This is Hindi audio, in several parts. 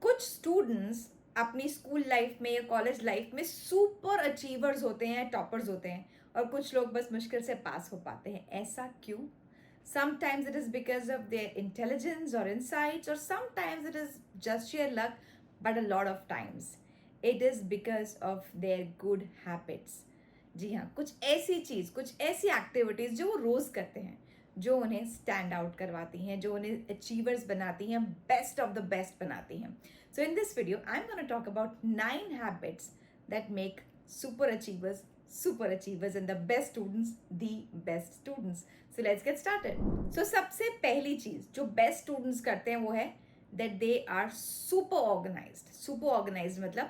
कुछ स्टूडेंट्स अपनी स्कूल लाइफ में या कॉलेज लाइफ में सुपर अचीवर्स होते हैं, टॉपर्स होते हैं, और कुछ लोग बस मुश्किल से पास हो पाते हैं। ऐसा क्यों? Sometimes it is because of their intelligence or insights, or sometimes it is just sheer luck, but a lot of times it is because of their good habits. जी हाँ, कुछ ऐसी चीज़, कुछ ऐसी एक्टिविटीज़ जो वो रोज़ करते हैं, जो उन्हें स्टैंड आउट करवाती हैं, जो उन्हें अचीवर्स बनाती हैं, बेस्ट ऑफ द बेस्ट बनाती हैं। So in this video I am gonna talk about 9 habits that make super achievers and the best students the best students. So let's get started. So सबसे पहली चीज जो बेस्ट स्टूडेंट्स करते हैं वो है that they are super organized. super organized मतलब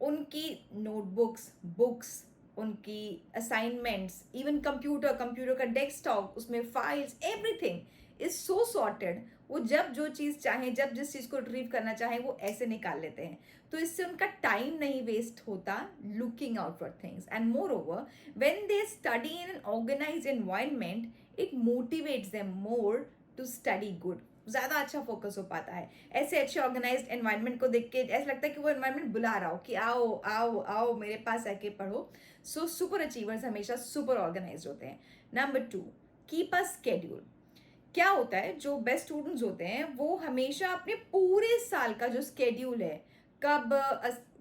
उनकी नोटबुक्स, बुक्स, उनकी असाइनमेंट्स, इवन कंप्यूटर का डेस्कटॉप, उसमें files, everything is so sorted. वो जब जो चीज़ चाहें, जब जिस चीज़ को रिट्रीव करना चाहें, वो ऐसे निकाल लेते हैं। तो इससे उनका टाइम नहीं वेस्ट होता looking out for things. And moreover, when they study in an organise environment, it motivates them more to study good. ज़्यादा अच्छा फोकस हो पाता है। ऐसे अच्छे ऑर्गेनाइज्ड एनवायरनमेंट को देख के ऐसा लगता है कि वो एनवायरनमेंट बुला रहा हो कि आओ आओ आओ मेरे पास आके पढ़ो। सो सुपर अचीवर्स हमेशा सुपर ऑर्गेनाइज होते हैं। Number 2, keep a schedule. क्या होता है, जो बेस्ट स्टूडेंट्स होते हैं वो हमेशा अपने पूरे साल का जो स्केड्यूल है, कब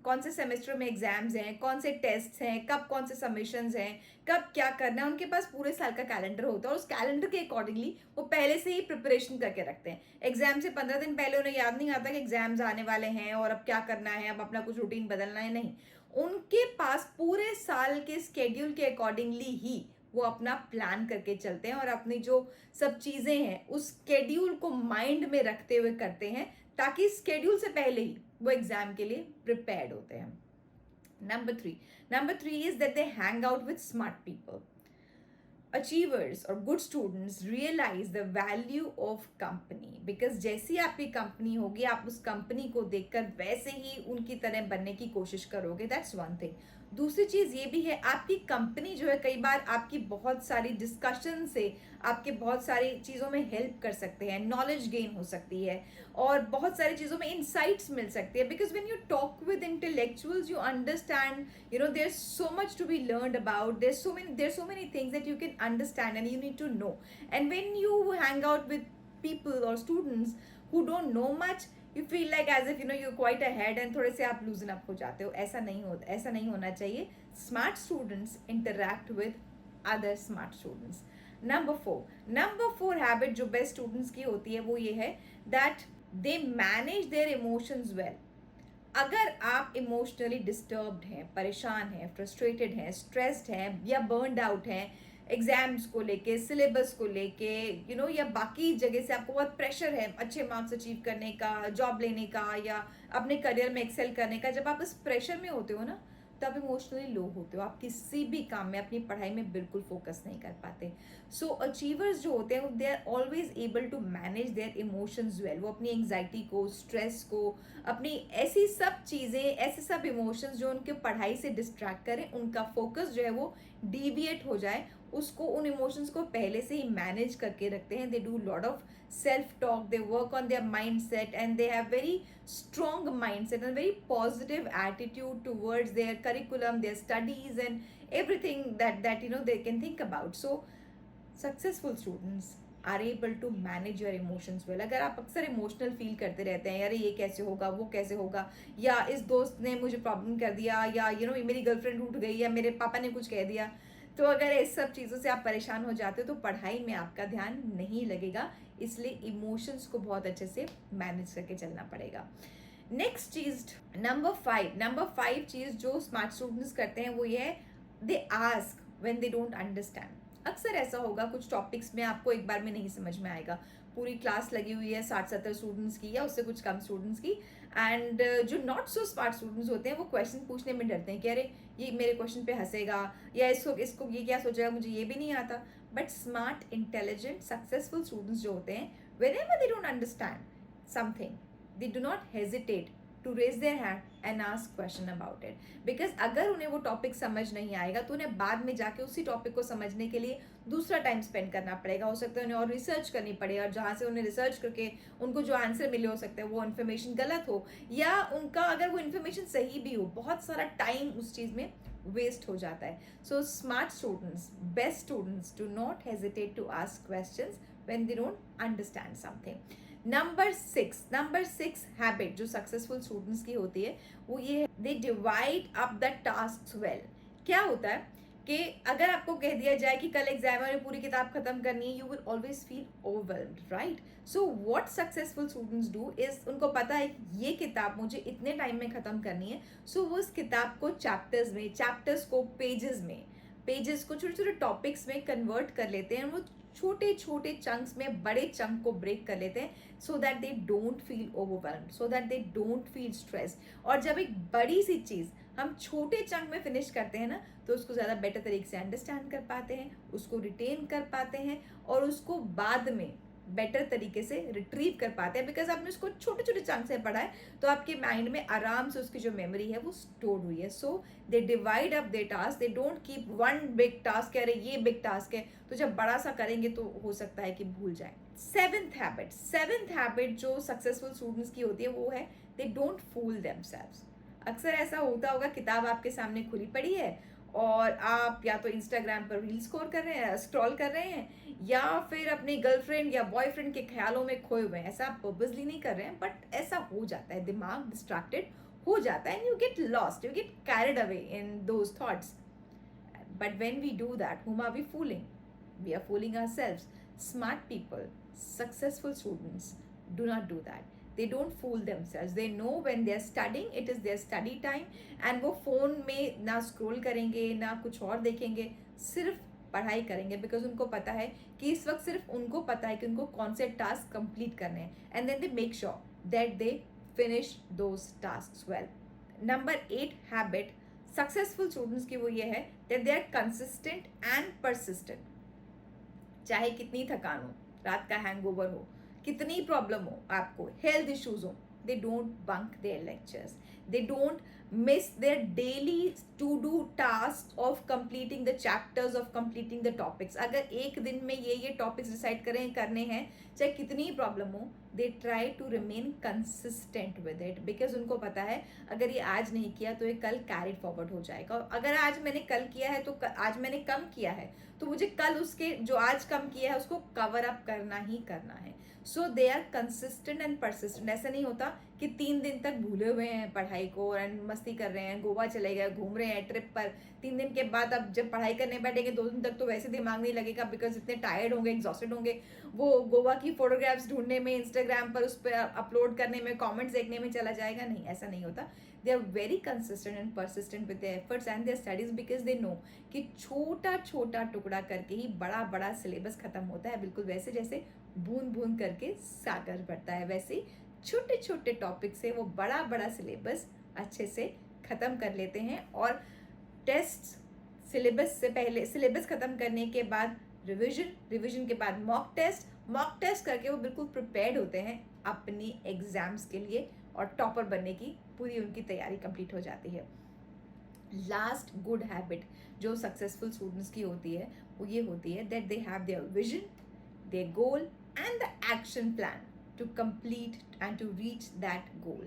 कौन से सेमेस्टर में एग्जाम्स हैं, कौन से टेस्ट हैं, कब कौन से सबमिशंस हैं, कब क्या करना है, उनके पास पूरे साल का कैलेंडर होता है। और उस कैलेंडर के अकॉर्डिंगली वो पहले से ही प्रिपरेशन करके रखते हैं। एग्जाम से 15 दिन पहले उन्हें याद नहीं आता कि एग्जाम्स आने वाले हैं और अब क्या करना है, अब अपना कुछ रूटीन बदलना है। नहीं, उनके पास पूरे साल के स्केड्यूल के अकॉर्डिंगली ही वो अपना प्लान करके चलते हैं और अपनी जो सब चीज़ें हैं उस स्केड्यूल को माइंड में रखते हुए करते हैं, ताकि स्केड्यूल से पहले ही वो एग्जाम के लिए प्रिपेयर्ड होते हैं। Number three is that they hang out with smart people. Achievers और good students realize the value of company, because जैसी आपकी कंपनी होगी आप उस कंपनी को देखकर वैसे ही उनकी तरह बनने की कोशिश करोगे। That's one thing. दूसरी चीज़ ये भी है, आपकी कंपनी जो है कई बार आपकी बहुत सारी डिस्कशन से आपके बहुत सारी चीज़ों में हेल्प कर सकते हैं, नॉलेज गेन हो सकती है और बहुत सारी चीज़ों में इंसाइट्स मिल सकती है। Because when you talk with intellectuals you understand, you know, there's so much to be learned about, there's so many things that you can understand and you need to know. And when you hang out with people or students who don't know much, you feel like as if, you know, you're quite ahead and थोड़े से आप loosen up हो जाते हो। ऐसा नहीं होना चाहिए। Smart students interact with other smart students. Number four habit जो बेस्ट स्टूडेंट्स की होती है वो ये है that they manage their emotions well. अगर आप इमोशनली डिस्टर्ब्ड हैं, परेशान हैं, फ्रस्ट्रेटेड हैं, स्ट्रेस्ड हैं या बर्नड आउट हैं, एग्जाम्स को लेके, सिलेबस को लेके, यू नो, या बाकी जगह से आपको बहुत प्रेशर है अच्छे मार्क्स अचीव करने का, जॉब लेने का या अपने करियर में एक्सेल करने का, जब आप इस प्रेशर में होते हो ना, तब इमोशनली लो होते हो, आप किसी भी काम में, अपनी पढ़ाई में बिल्कुल फोकस नहीं कर पाते। सो अचीवर्स जो होते हैं they are always able to manage their emotions well. वो अपनी एंग्जाइटी को, स्ट्रेस को, अपनी ऐसी सब चीज़ें, ऐसे सब इमोशंस जो उनके पढ़ाई से डिस्ट्रैक्ट करें, उनका फोकस जो है वो डिविएट हो जाए, उसको, उन इमोशंस को पहले से ही मैनेज करके रखते हैं। They do lot of self talk, they work on their mind set and they have very strong mind set and very positive attitude towards their curriculum, their studies and everything that you know they can think about. So successful students are able to manage your emotions well. अगर आप अक्सर इमोशनल फील करते रहते हैं, यार ये कैसे होगा, वो कैसे होगा, या इस दोस्त ने मुझे प्रॉब्लम कर दिया, या यू नो मेरी गर्लफ्रेंड उठ गई, या मेरे पापा ने कुछ कह दिया, तो अगर इस सब चीज़ों से आप परेशान हो जाते हो तो पढ़ाई में आपका ध्यान नहीं लगेगा। इसलिए इमोशंस को बहुत अच्छे से मैनेज करके चलना पड़ेगा। नेक्स्ट चीज़, नंबर फाइव चीज़ जो स्मार्ट स्टूडेंट्स करते हैं वो ये है, they ask when they don't understand. अक्सर ऐसा होगा कुछ टॉपिक्स में आपको एक बार में नहीं समझ में आएगा, पूरी क्लास लगी हुई है 60-70 स्टूडेंट्स की या उससे कुछ कम स्टूडेंट्स की, एंड जो नॉट सो स्मार्ट स्टूडेंट्स होते हैं वो क्वेश्चन पूछने में डरते हैं कि अरे ये मेरे क्वेश्चन पे हंसेगा या इसको ये क्या सोचेगा, मुझे ये भी नहीं आता। But smart, intelligent, successful students जो होते हैं, whenever they don't understand something, they do not hesitate to raise their hand and ask question about it, because अगर उन्हें वो टॉपिक समझ नहीं आएगा तो उन्हें बाद में जाके उसी टॉपिक को समझने के लिए दूसरा टाइम स्पेंड करना पड़ेगा, हो सकता है उन्हें और रिसर्च करनी पड़े, और जहाँ से उन्हें रिसर्च करके उनको जो आंसर मिले हो सकता है वो इन्फॉर्मेशन गलत हो, या उनका अगर वो इन्फॉर्मेशन सही भी हो, बहुत सारा टाइम उस चीज़ में वेस्ट हो जाता है. So smart students, best students do not hesitate to ask questions when they don't understand something. Number six habit जो सक्सेसफुल स्टूडेंट्स की होती है वो ये है, they divide up the task well. क्या होता है कि अगर आपको कह दिया जाए कि कल एग्जाम में पूरी किताब खत्म करनी है, you will always feel overwhelmed, right? So what successful students do is, उनको पता है कि ये किताब मुझे इतने टाइम में खत्म करनी है, सो वो उस किताब को चैप्टर्स को पेजेस को छोटे छोटे टॉपिक्स में कन्वर्ट कर लेते हैं, वो छोटे छोटे चंक्स में बड़े चंक को ब्रेक कर लेते हैं, so that they don't feel overwhelmed, so that they don't feel stressed. और जब एक बड़ी सी चीज़ हम छोटे चंक में फिनिश करते हैं ना, तो उसको ज़्यादा बेटर तरीके से अंडरस्टैंड कर पाते हैं, उसको रिटेन कर पाते हैं, और उसको बाद में बेटर तरीके से रिट्रीव कर पाते हैं, बिकॉज आपने उसको छोटे छोटे चंक से पढ़ा है, तो आपके माइंड में आराम से उसकी जो मेमोरी है वो स्टोर हुई है. So they divide up they task, they don't keep one big task, कह रहे ये बिग टास्क है तो जब बड़ा सा करेंगे तो हो सकता है कि भूल जाए. सेवेंथ हैबिट जो सक्सेसफुल स्टूडेंट्स की होती है वो है, दे डोंट फूल देमसेल्व्स. अक्सर ऐसा होता होगा, किताब आपके सामने खुली पड़ी है और आप या तो इंस्टाग्राम पर रील स्क्रॉल कर रहे हैं, या फिर अपनी गर्लफ्रेंड या बॉयफ्रेंड के ख्यालों में खोए हुए हैं. ऐसा आप पर्पसली नहीं कर रहे हैं, बट ऐसा हो जाता है, दिमाग डिस्ट्रैक्टेड हो जाता है, and you get lost, you get carried away in those thoughts. But when we do that, whom are we fooling? We are fooling ourselves. Smart people, successful students do not do that. They don't fool themselves. They know when they are studying, it is their study time, and वो फ़ोन में ना स्क्रॉल करेंगे ना कुछ और देखेंगे, सिर्फ पढ़ाई करेंगे, बिकॉज उनको पता है कि इस वक्त सिर्फ उनको पता है कि उनको कौन से टास्क कंप्लीट करने हैं, and then they make sure that they finish those task well. Number 8 habit successful students की वो ये है, that they are consistent and persistent. चाहे कितनी थकान हो, रात का हैंगओवर हो, कितनी प्रॉब्लम हो, आपको हेल्थ इश्यूज हो, they don't bunk their lectures, they don't miss their daily to do tasks of completing the chapters, of completing the topics. अगर एक दिन में ये टॉपिक्स डिसाइड करने हैं, चाहे कितनी प्रॉब्लम हो, they try to remain consistent with it, because उनको पता है अगर ये आज नहीं किया तो ये कल कैरिड फॉरवर्ड हो जाएगा, और अगर आज मैंने कल किया है तो आज मैंने कम किया है तो मुझे कल उसके जो आज कम किया है उसको कवर अप करना ही करना है. So they are consistent and persistent. ऐसा नहीं होता कि 3 दिन तक भूले हुए हैं पढ़ाई को एंड मस्ती कर रहे हैं, गोवा चले गए, घूम रहे हैं ट्रिप पर, 3 दिन के बाद अब जब पढ़ाई करने बैठेंगे 2 दिन तक तो वैसे दिमाग नहीं लगेगा, बिकॉज इतने टायर्ड होंगे, एग्जॉस्टेड होंगे, वो गोवा की फोटोग्राफ्स ढूंढने में, इंस्टाग्राम पर उस पर अपलोड करने में, कॉमेंट्स देखने में चला जाएगा. नहीं, ऐसा नहीं होता. They are very consistent and persistent with their efforts and their studies, because they know कि छोटा छोटा टुकड़ा करके ही बड़ा बड़ा सिलेबस खत्म होता है. बिल्कुल वैसे जैसे बूंद बूंद करके सागर बढ़ता है, वैसे ही छोटे छोटे टॉपिक से वो बड़ा बड़ा सिलेबस अच्छे से ख़त्म कर लेते हैं. और टेस्ट सिलेबस ख़त्म करने के बाद रिवीजन के बाद मॉक टेस्ट करके वो बिल्कुल प्रिपेयर्ड होते हैं अपनी एग्जाम्स के लिए, और टॉपर बनने की पूरी उनकी तैयारी कंप्लीट हो जाती है. लास्ट गुड हैबिट जो सक्सेसफुल स्टूडेंट्स की होती है वो ये होती है, that they have their vision, their goal and the action plan to complete and to reach that goal.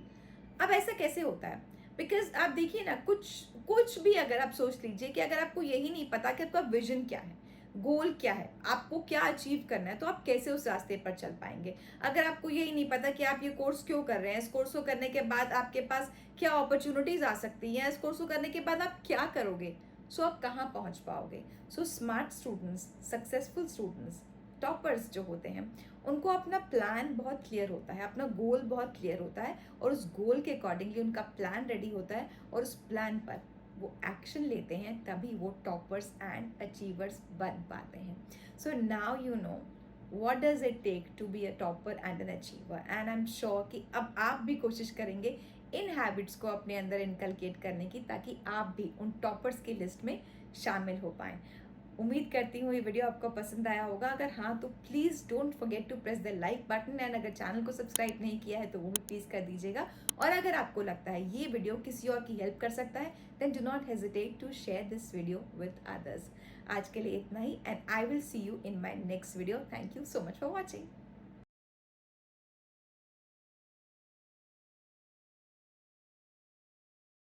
अब ऐसा कैसे होता है? बिकॉज आप देखिए ना, कुछ भी अगर आप सोच लीजिए कि अगर आपको यही नहीं पता कि आपका विजन क्या है, गोल क्या है, आपको क्या अचीव करना है, तो आप कैसे उस रास्ते पर चल पाएंगे? अगर आपको यही नहीं पता कि आप ये कोर्स क्यों कर रहे हैं, इस कोर्स को करने के बाद आपके पास क्या अपॉर्चुनिटीज आ सकती हैं, इस कोर्स को करने के बाद आप क्या करोगे, सो आप कहाँ पहुँच पाओगे? सो smart students, successful students, toppers जो होते हैं, उनको अपना प्लान बहुत क्लियर होता है, अपना गोल बहुत क्लियर होता है, और उस गोल के अकॉर्डिंगली उनका प्लान रेडी होता है, और उस प्लान पर वो एक्शन लेते हैं, तभी वो टॉपर्स एंड अचीवर्स बन पाते हैं. So now you know what does it take to be a topper and an achiever, and I am sure कि अब आप भी कोशिश करेंगे इन हैबिट्स को अपने अंदर इनकलकेट करने की, ताकि आप भी उन टॉपर्स की लिस्ट में शामिल हो पाएँ. उम्मीद करती हूँ ये वीडियो आपको पसंद आया होगा। अगर हाँ तो please don't forget to press the like button, and अगर चैनल को सब्सक्राइब नहीं किया है तो वो भी प्लीज़ कर दीजिएगा। और अगर आपको लगता है ये वीडियो किसी और की हेल्प कर सकता है, then do not hesitate to share this video with others. आज के लिए इतना ही, and I will see you in my next video. Thank you so much for watching.